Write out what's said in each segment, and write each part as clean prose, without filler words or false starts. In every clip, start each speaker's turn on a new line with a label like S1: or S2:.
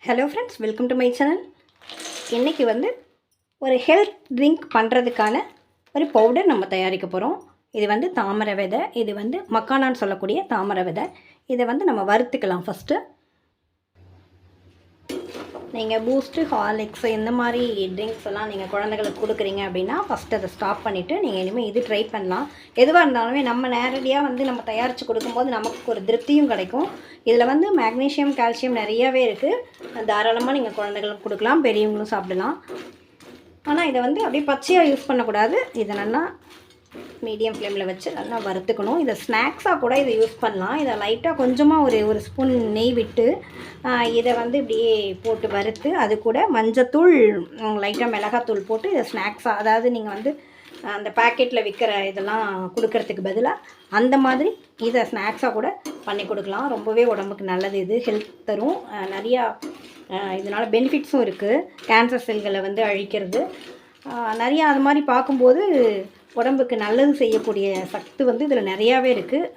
S1: Hello friends, welcome to my channel. இன்றைக்கி ஒரு health drink பண்ணுறதுக்கான ஒரு பவுடர் நம்ம தயாரிக்க போகிறோம். இது தாமரை விதை, இது மக்கானான்னு சொல்லக்கூடிய தாமரை விதை. இதை நம்ம வறுத்துக்கலாம். ஃபஸ்ட்டு நீங்கள் பூஸ்ட்டு, ஹார்லிக்ஸ் இந்த மாதிரி ட்ரிங்க்ஸ் எல்லாம் நீங்கள் குழந்தைகளுக்கு கொடுக்குறீங்க அப்படின்னா ஃபஸ்ட்டு அதை ஸ்டாப் பண்ணிவிட்டு நீங்கள் இனிமேல் இது ட்ரை பண்ணலாம். எதுவாக இருந்தாலுமே நம்ம நேரடியாக நம்ம தயாரித்து கொடுக்கும்போது நமக்கு ஒரு திருப்தியும் கிடைக்கும். இதில் மேக்னீஷியம், கால்சியம் நிறையாவே இருக்குது. தாராளமாக நீங்கள் குழந்தைகளுக்கு கொடுக்கலாம், பெரியவங்களும் சாப்பிடலாம். ஆனால் இதை அப்படியே பச்சையாக யூஸ் பண்ணக்கூடாது. இதை நல்லா மீடியம் ஃப்ளேமில் வச்சு நல்லா வறுத்துக்கணும். இதை ஸ்நாக்ஸாக கூட இதை யூஸ் பண்ணலாம். இதை லைட்டாக கொஞ்சமாக ஒரு ஸ்பூன் நெய் விட்டு இதை இப்படியே போட்டு வறுத்து அது கூட மஞ்சத்தூள், லைட்டாக மிளகாத்தூள் போட்டு இதை ஸ்நாக்ஸாக, அதாவது நீங்கள் அந்த பேக்கெட்டில் விற்கிற இதெல்லாம் கொடுக்கறதுக்கு பதிலாக அந்த மாதிரி இதை ஸ்நாக்ஸாக கூட பண்ணி கொடுக்கலாம். ரொம்பவே உடம்புக்கு நல்லது. இது ஹெல்த் தரும். நிறையா இதனால் பெனிஃபிட்ஸும் இருக்குது. கேன்சர் செல்களை அழிக்கிறது நிறையா. அது மாதிரி பார்க்கும்போது உடம்புக்கு நல்லது செய்யக்கூடிய சக்தி இதில் நிறையாவே இருக்குது.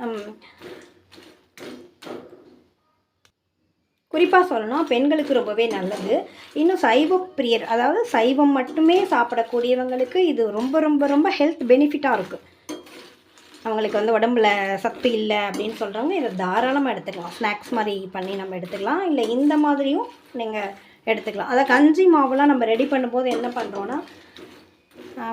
S1: குறிப்பாக சொல்லணும், பெண்களுக்கு ரொம்பவே நல்லது. இன்னும் சைவ பிரியர், அதாவது சைவம் மட்டுமே சாப்பிடக்கூடியவங்களுக்கு இது ரொம்ப ரொம்ப ரொம்ப ஹெல்த் பெனிஃபிட்டாக இருக்குது. அவங்களுக்கு உடம்புல சத்து இல்லை அப்படின்னு சொல்கிறவங்க இதை தாராளமாக எடுத்துக்கலாம். ஸ்நாக்ஸ் மாதிரி பண்ணி நம்ம எடுத்துக்கலாம். இல்லை இந்த மாதிரியும் நீங்கள் எடுத்துக்கலாம். அதை கஞ்சி மாவுலாம் நம்ம ரெடி பண்ணும்போது என்ன பண்ணுறோன்னா,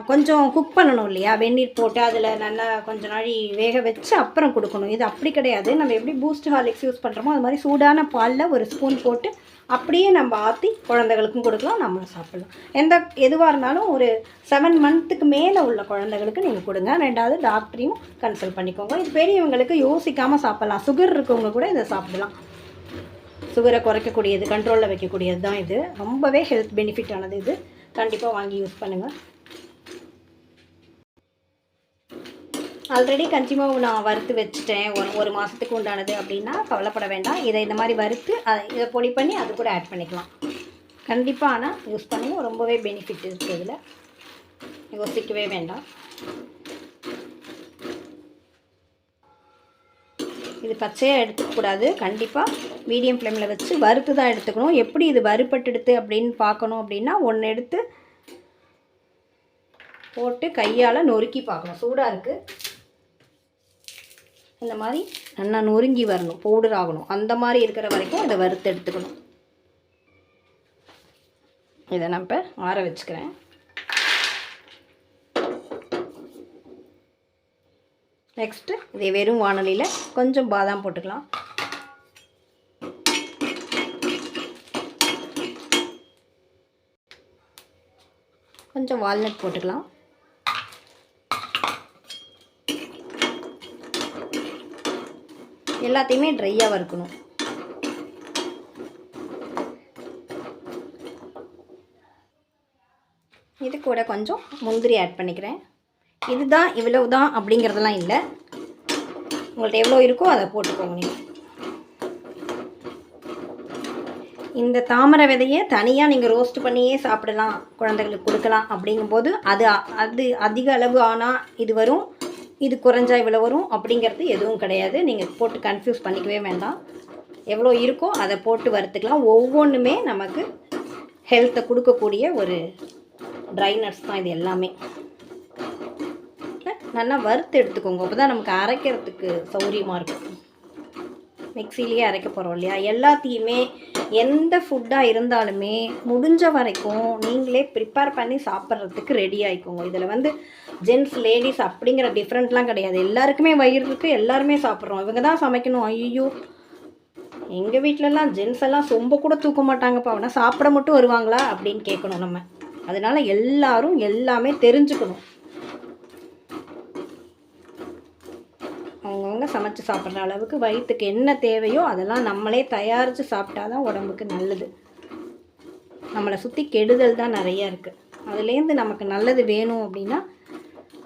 S1: கொஞ்சம் குக் பண்ணணும் இல்லையா, வெந்நீர் போட்டு அதில் நல்லா கொஞ்சம் நாள் வேக வச்சு அப்புறம் கொடுக்கணும். இது அப்படி கிடையாது. நம்ம எப்படி பூஸ்ட், ஹார்லிக்ஸ் யூஸ் பண்ணுறோமோ அது மாதிரி சூடான பாலில் ஒரு ஸ்பூன் போட்டு அப்படியே நம்ம ஆற்றி குழந்தைகளுக்கும் கொடுக்கலாம், நம்மளும் சாப்பிடலாம். எதுவாக இருந்தாலும் ஒரு 7 மந்த்துக்கு மேலே உள்ள குழந்தைகளுக்கு நீங்கள் கொடுங்க. ரெண்டாவது டாக்டரையும் கன்சல்ட் பண்ணிக்கோங்க. இது பெரியவங்களுக்கு யோசிக்காமல் சாப்பிட்லாம். சுகர் இருக்கவங்க கூட இதை சாப்பிடலாம். சுகரை குறைக்கக்கூடியது, கண்ட்ரோலில் வைக்கக்கூடியது தான் இது. ரொம்பவே ஹெல்த் பெனிஃபிட் ஆனது. இது கண்டிப்பாக வாங்கி யூஸ் பண்ணுங்கள். ஆல்ரெடி கஞ்சி மாவு நான் வறுத்து வச்சுட்டேன், ஒரு மாதத்துக்கு உண்டானது அப்படின்னா கவலைப்பட வேண்டாம். இதை இந்த மாதிரி வறுத்து இதை பொடி பண்ணி அது கூட ஆட் பண்ணிக்கலாம். கண்டிப்பாக ஆனால் யூஸ் பண்ணுங்க. ரொம்பவே பெனிஃபிட் இருக்குது. இதில் யோசிக்கவே வேண்டாம். இது பச்சையாக எடுத்துக்கூடாது. கண்டிப்பாக மீடியம் ஃப்ளேமில் வச்சு வறுத்து தான் எடுத்துக்கணும். எப்படி இது வறுபட்டு அப்படின்னு பார்க்கணும் அப்படின்னா, ஒன்று எடுத்து போட்டு கையால் நொறுக்கி பார்க்கணும். சூடாக இருக்குது. இந்த மாதிரி நல்லா நொறுங்கி வரணும், பவுடர் ஆகணும். அந்த மாதிரி இருக்கிற வரைக்கும் இதை வறுத்து எடுத்துக்கணும். இதை நான் இப்போ ஆற வச்சுக்கிறேன். நெக்ஸ்ட்டு இதே வெறும் வானலியில் கொஞ்சம் பாதாம் போட்டுக்கலாம். கொஞ்சம் வால்நட் போட்டுக்கலாம். எல்லாத்தையுமே ட்ரையாக வறுக்கணும். இது கூட கொஞ்சம் முந்திரி ஆட் பண்ணிக்கிறேன். இதுதான் இவ்வளவு தான் அப்படிங்கிறதெல்லாம் இல்லை. உங்கள்கிட்ட எவ்வளோ இருக்கோ அதை போட்டுக்கோங்க. நீங்கள் இந்த தாமரை விதையை தனியாக நீங்கள் ரோஸ்ட் பண்ணியே சாப்பிடலாம், குழந்தைகளுக்கு கொடுக்கலாம். அப்படிங்கும்போது அது அதிக அளவு ஆனால் இது வரும், இது குறைஞ்சா இவ்வளோ வரும் அப்படிங்கிறது எதுவும் கிடையாது. நீங்கள் போட்டு கன்ஃபியூஸ் பண்ணிக்கவே வேண்டாம். எவ்வளோ இருக்கோ அதை போட்டு வறுத்துக்கலாம். ஒவ்வொன்றுமே நமக்கு ஹெல்த்தை கொடுக்கக்கூடிய ஒரு ட்ரை நட்ஸ் தான் இது எல்லாமே. நல்லா வறுத்து எடுத்துக்கோங்க. அப்போ தான் நமக்கு அரைக்கிறதுக்கு சௌரியமாக இருக்கும். மிக்சிலேயே அரைக்க போகிறோம் இல்லையா. எல்லாத்தையுமே எந்த ஃபுட்டாக இருந்தாலுமே முடிஞ்ச வரைக்கும் நீங்களே ப்ரிப்பேர் பண்ணி சாப்பிட்றதுக்கு ரெடி ஆகிக்கோங்க. இதில் ஜென்ட்ஸ், லேடிஸ் அப்படிங்கிற டிஃப்ரெண்ட்லாம் கிடையாது. எல்லாருக்குமே வயிறு இருக்குது, எல்லாருமே சாப்பிட்றோம். இவங்க தான் சமைக்கணும். ஐயோ, எங்கள் வீட்டிலலாம் ஜென்ட்ஸ் எல்லாம் சொம்ப கூட தூக்க மாட்டாங்கப்பா, அவனா சாப்பிட மட்டும் வருவாங்களா அப்படின்னு கேட்கணும் நம்ம. அதனால் எல்லாரும் எல்லாமே தெரிஞ்சுக்கணும். அவங்கவுங்க சமைச்சு சாப்பிட்ற அளவுக்கு வயிற்றுக்கு என்ன தேவையோ அதெல்லாம் நம்மளே தயாரித்து சாப்பிட்டா தான் உடம்புக்கு நல்லது. நம்மளை சுற்றி கெடுதல் தான் நிறையா இருக்குது. அதுலேருந்து நமக்கு நல்லது வேணும் அப்படின்னா,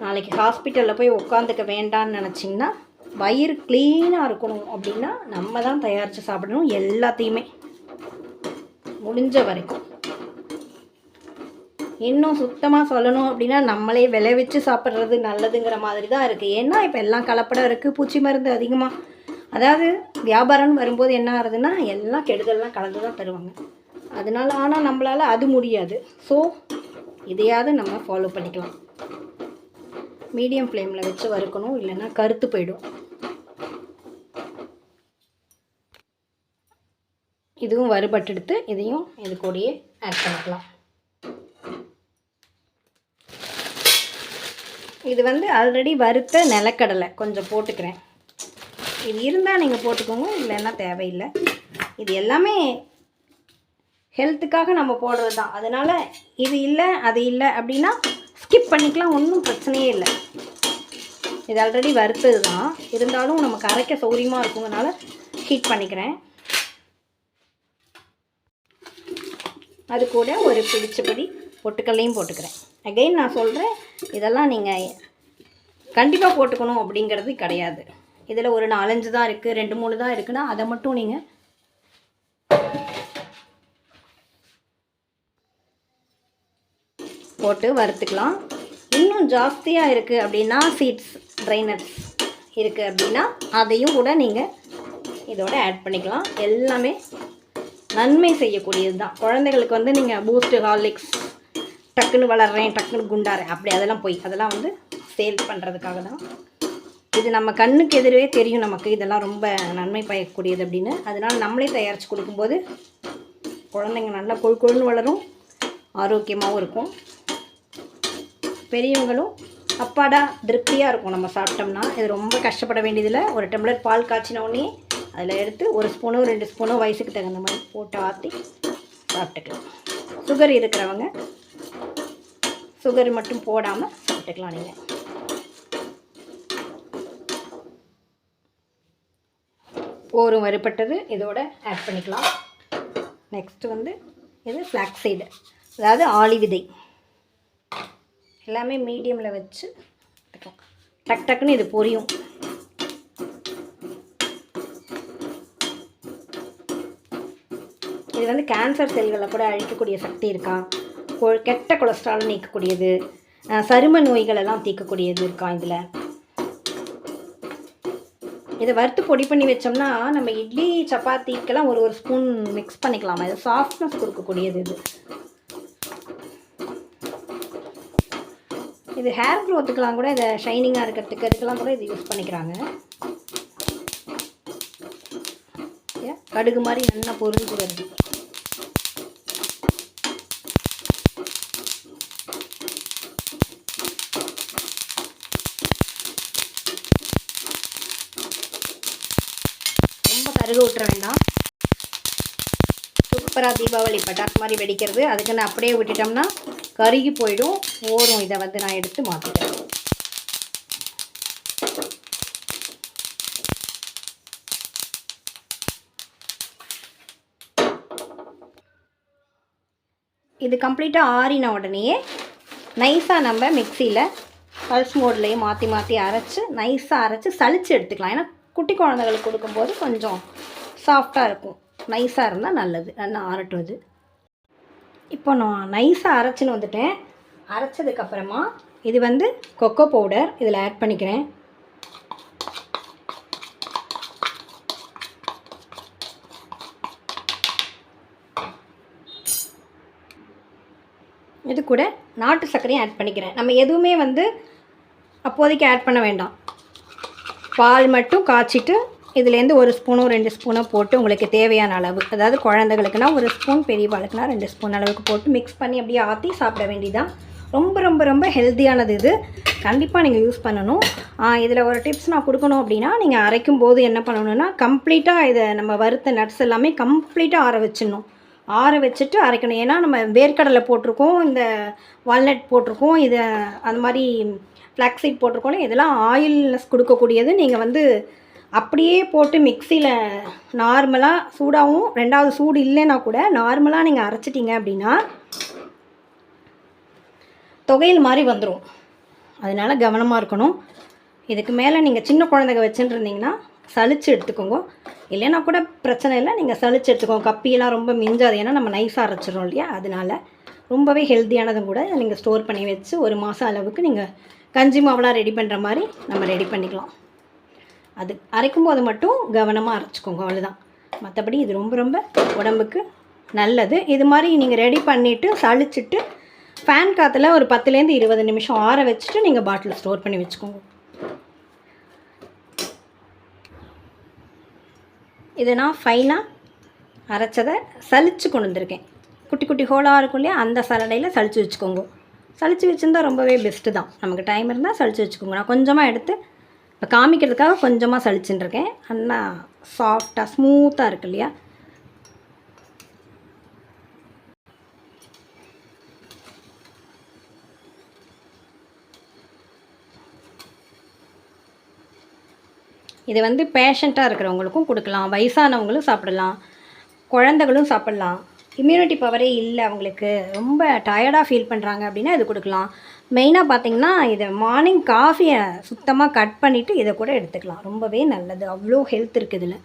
S1: நாளைக்கு ஹாஸ்பிட்டலில் போய் உட்காந்துக்க வேண்டான்னு நினச்சிங்கன்னா, வயிறு க்ளீனாக இருக்கணும் அப்படின்னா நம்ம தான் தயாரித்து சாப்பிடணும். எல்லாத்தையுமே முடிஞ்ச வரைக்கும். இன்னும் சுத்தமாக சொல்லணும் அப்படின்னா, நம்மளே விளைவிச்சு சாப்பிட்றது நல்லதுங்கிற மாதிரி தான் இருக்குது. ஏன்னா இப்போ எல்லாம் கலப்படம் இருக்குது, பூச்சி மருந்து அதிகமாக. அதாவது வியாபாரம்னு வரும்போது என்ன ஆகுதுன்னா, எல்லாம் கெடுதல்லாம் கலந்து தான் தருவாங்க. அதனால் ஆனால் நம்மளால் அது முடியாது. ஸோ இதையாவது நம்ம ஃபாலோ பண்ணிக்கலாம். மீடியம் ஃப்ளேமில் வச்சு வறுக்கணும், இல்லைன்னா கருத்து போயிடும். இதுவும் வறுபட்டெடுத்து இதையும் இது கூடயே ஆட் பண்ணிக்கலாம். இது வந்து ஆல்ரெடி வறுத்த நிலக்கடலை கொஞ்சம் போட்டுக்கிறேன். இது இருந்தால் நீங்கள் போட்டுக்கோங்க, இல்லைன்னா தேவையில்லை. இது எல்லாமே ஹெல்த்துக்காக நம்ம போடுறது தான். அதனால் இது இல்லை அது இல்லை அப்படின்னா ஸ்கிப் பண்ணிக்கலாம், ஒன்றும் பிரச்சனையே இல்லை. இது ஆல்ரெடி வறுத்தது தான், இருந்தாலும் நமக்கு அரைக்க சௌரியமாக இருக்குங்கனால ஹீட் பண்ணிக்கிறேன். அது கூட ஒரு பிடிச்சபடி பொட்டுக்கல்லையும் போட்டுக்கிறேன். அகைன் நான் சொல்கிறேன், இதெல்லாம் நீங்கள் கண்டிப்பாக போட்டுக்கணும் அப்படிங்கிறது கிடையாது. இதில் ஒரு 4-5 தான் இருக்குது, 2-3 தான் இருக்குன்னா அதை மட்டும் நீங்கள் போட்டு வறுத்துக்கலாம். இன்னும் ஜாஸ்தியாக இருக்குது அப்படின்னா சீட்ஸ், ட்ரை நட்ஸ் இருக்குது அப்படின்னா அதையும் கூட நீங்கள் இதோட ஆட் பண்ணிக்கலாம். எல்லாமே நன்மை செய்யக்கூடியது தான். குழந்தைகளுக்கு வந்து நீங்கள் பூஸ்ட்டு, ஹார்லிக்ஸ், டக்குன்னு வளர்கிறேன், டக்குன்னு குண்டாகிறேன் அப்படி அதெல்லாம் போய் அதெல்லாம் வந்து சேல் பண்ணுறதுக்காக தான். இது நம்ம கண்ணுக்கு எதிரே தெரியும் நமக்கு இதெல்லாம் ரொம்ப நன்மை பயக்கக்கூடியது அப்படின்னு. அதனால் நம்மளே தயாரித்து கொடுக்கும்போது குழந்தைங்க நல்லா கொழுன்னு வளரும், ஆரோக்கியமாகவும் இருக்கும். பெரியவங்களும் அப்பாடா திருப்தியாக இருக்கும் நம்ம சாப்பிட்டோம்னா. இது ரொம்ப கஷ்டப்பட வேண்டியதில்லை. ஒரு டம்ளர் பால் காய்ச்சினோடனே அதில் எடுத்து 1 ஸ்பூனோ 2 ஸ்பூனோ வயசுக்கு தகுந்த மாதிரி போட்டு ஆற்றி சாப்பிட்டுக்கலாம். சுகர் இருக்கிறவங்க சுகர் மட்டும் போடாமல் சாப்பிட்டுக்கலாம். நீங்கள் ஓரும் வறுபட்டது இதோட ஆட் பண்ணிக்கலாம். நெக்ஸ்ட்டு வந்து இது ஃப்ளாக்ஸ் சீடு, அதாவது ஆளி விதை. எல்லாமே மீடியமில் வச்சு டக் டக்குன்னு இது பொரியும். இது வந்து கேன்சர் செல்களை கூட அழிக்கக்கூடிய சக்தி இருக்கா, கெட்ட கொலஸ்ட்ரால் நீக்கக்கூடியது, சரும நோய்களெல்லாம் தீர்க்கக்கூடியது இருக்கா இதில். இதை வறுத்து பொடி பண்ணி வச்சோம்னா நம்ம இட்லி சப்பாத்திக்கெல்லாம் ஒரு ஸ்பூன் மிக்ஸ் பண்ணிக்கலாமா. இது சாஃப்ட்னஸ் கொடுக்கக்கூடியது. இது ஹேர் க்ரோத்துக்கெலாம் கூட, இதை ஷைனிங்காக இருக்கிறதுக்கு இதுக்கெல்லாம் கூட இது யூஸ் பண்ணிக்கிறாங்க. கடுகு மாதிரி நல்லா பொரிஞ்சு வருது. ரொம்ப கருக விட்டுற வேண்டாம். சூப்பராக தீபாவளி பட்டாசு மாதிரி வெடிக்கிறது. அதுக்குன்னு அப்படியே விட்டுட்டோம்னா கருகி போயிடும், ஓரும். இதை வந்து நான் எடுத்து மாற்றிக்கிறேன். இது கம்ப்ளீட்டாக ஆறின உடனேயே நைஸாக நம்ம மிக்சியில் பல்ஸ் மோட்லேயும் மாற்றி மாற்றி அரைச்சி நைஸாக அரைச்சி சளிச்சு எடுத்துக்கலாம். ஏன்னா குட்டி குழந்தைகளுக்கு கொடுக்கும்போது கொஞ்சம் சாஃப்டாக இருக்கும். நைஸாக இருந்தால் நல்லது. நல்லா ஆறட்டும். இது இப்போ நான் நைஸாக அரைச்சின்னு வந்துட்டேன். அரைச்சதுக்கப்புறமா இது வந்து கொக்கோ பவுடர் இதில் ஆட் பண்ணிக்கிறேன். இது கூட நாட்டு சர்க்கரையும் ஆட் பண்ணிக்கிறேன். நம்ம எதுவுமே வந்து அப்போதைக்கு ஆட் பண்ண வேண்டாம். பால் மட்டும் காய்ச்சிட்டு இதுலேருந்து 1 ஸ்பூனோ 2 ஸ்பூனோ போட்டு உங்களுக்கு தேவையான அளவு, அதாவது குழந்தைகளுக்குனா 1 ஸ்பூன், பெரியவாளுக்குனா 2 ஸ்பூன் அளவுக்கு போட்டு மிக்ஸ் பண்ணி அப்படியே ஆற்றி சாப்பிட வேண்டியதான். ரொம்ப ரொம்ப ரொம்ப ஹெல்த்தியானது. இது கண்டிப்பாக நீங்கள் யூஸ் பண்ணணும். இதில் ஒரு டிப்ஸ் நான் கொடுக்கணும் அப்படின்னா, நீங்கள் அரைக்கும் போது என்ன பண்ணணுன்னா, கம்ப்ளீட்டாக இதை நம்ம வறுத்த நட்ஸ் எல்லாமே கம்ப்ளீட்டாக ஆற வச்சிடணும். ஆற வச்சுட்டு அரைக்கணும். ஏன்னா நம்ம வேர்க்கடலை போட்டிருக்கோம், இந்த வால்நட் போட்டிருக்கோம், இது அந்த மாதிரி ஃப்ளாக்ஸீட் போட்டிருக்கோம். இதெல்லாம் ஆயில்னஸ் கொடுக்கக்கூடியது. நீங்கள் வந்து அப்படியே போட்டு மிக்சியில் நார்மலாக சூடாகவும், 2வது சூடு இல்லைன்னா கூட நார்மலாக நீங்கள் அரைச்சிட்டிங்க அப்படின்னா தொகையில் மாதிரி வந்துடும். அதனால் கவனமாக இருக்கணும். இதுக்கு மேலே நீங்கள் சின்ன குழந்தைங்க வச்சுட்டு இருந்தீங்கன்னா சளிச்சு எடுத்துக்கோங்க. இல்லைன்னா கூட பிரச்சனை இல்லை, நீங்கள் சளிச்சு எடுத்துக்கோங்க. கப்பியெல்லாம் ரொம்ப மிஞ்சாது, ஏன்னா நம்ம நைஸாக அரைச்சிடறோம் இல்லையா. அதனால் ரொம்பவே ஹெல்த்தியானதும் கூட. நீங்கள் ஸ்டோர் பண்ணி வச்சு 1 மாதம் அளவுக்கு நீங்கள் கஞ்சி மாவெலாம் ரெடி பண்ணுற மாதிரி நம்ம ரெடி பண்ணிக்கலாம். அது அரைக்கும் போது மட்டும் கவனமாக அரைச்சிக்கோங்க, அவ்வளோதான். மற்றபடி இது ரொம்ப ரொம்ப உடம்புக்கு நல்லது. இது மாதிரி நீங்கள் ரெடி பண்ணிவிட்டு சளிச்சிட்டு ஃபேன் காற்றுல ஒரு 10லேருந்து 20 நிமிஷம் ஆற வச்சுட்டு நீங்கள் பாட்டிலில் ஸ்டோர் பண்ணி வச்சுக்கோங்க. இதை நான் ஃபைனாக அரைச்சதை சளிச்சு கொண்டு வந்திருக்கேன். குட்டி குட்டி ஹோலாக இருக்கும் இல்லையா, அந்த சலடையில் சளிச்சு வச்சுக்கோங்க. சளிச்சு வச்சுருந்தா ரொம்பவே பெஸ்ட்டு தான். நமக்கு டைம் இருந்தால் சளிச்சு வச்சுக்கோங்க. நான் கொஞ்சமாக எடுத்து இப்போ காமிக்கிறதுக்காக கொஞ்சமாக சளிச்சுட்டுருக்கேன். ஆனால் சாஃப்டாக ஸ்மூத்தாக இருக்கு இல்லையா. இது வந்து பேஷண்ட்டாக இருக்கிறவங்களுக்கும் கொடுக்கலாம், வயசானவங்களும் சாப்பிடலாம், குழந்தைகளும் சாப்பிட்லாம். இம்யூனிட்டி பவரே இல்லை அவங்களுக்கு, ரொம்ப டயர்டாக ஃபீல் பண்ணுறாங்க அப்படின்னா இது கொடுக்கலாம். மெயினாக பார்த்திங்கன்னா இதை மார்னிங் காஃபியை சுத்தமாக கட் பண்ணிவிட்டு இதை கூட எடுத்துக்கலாம். ரொம்பவே நல்லது, அவ்வளோ ஹெல்த் இருக்குது இதில்.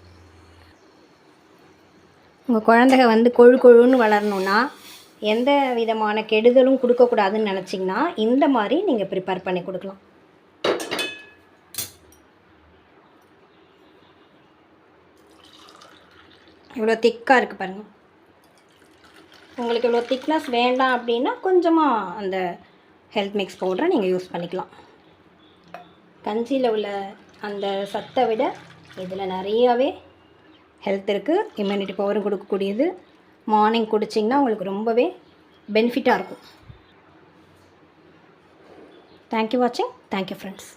S1: உங்கள் குழந்தைங்க வந்து கொழு கொழுன்னு வளரணுன்னா, எந்த விதமான கெடுதலும் கொடுக்கக்கூடாதுன்னு நினச்சிங்கன்னா இந்த மாதிரி நீங்கள் ப்ரிப்பேர் பண்ணி கொடுக்கலாம். இவ்வளோ திக்காக இருக்குது பாருங்கள். உங்களுக்கு இவ்வளோ திக்னஸ் வேண்டாம் அப்படின்னா கொஞ்சமாக அந்த ஹெல்த் மிக்ஸ் பவுடரை நீங்கள் யூஸ் பண்ணிக்கலாம். கஞ்சியில் உள்ள அந்த சத்தை விட இதில் நிறையாவே ஹெல்த் இருக்குது. இம்யூனிட்டி பவரும் கொடுக்கக்கூடியது. மார்னிங் குடிச்சிங்கன்னா உங்களுக்கு ரொம்பவே பெனிஃபிட்டாக இருக்கும். தேங்க்யூ வாட்சிங். Thank you friends.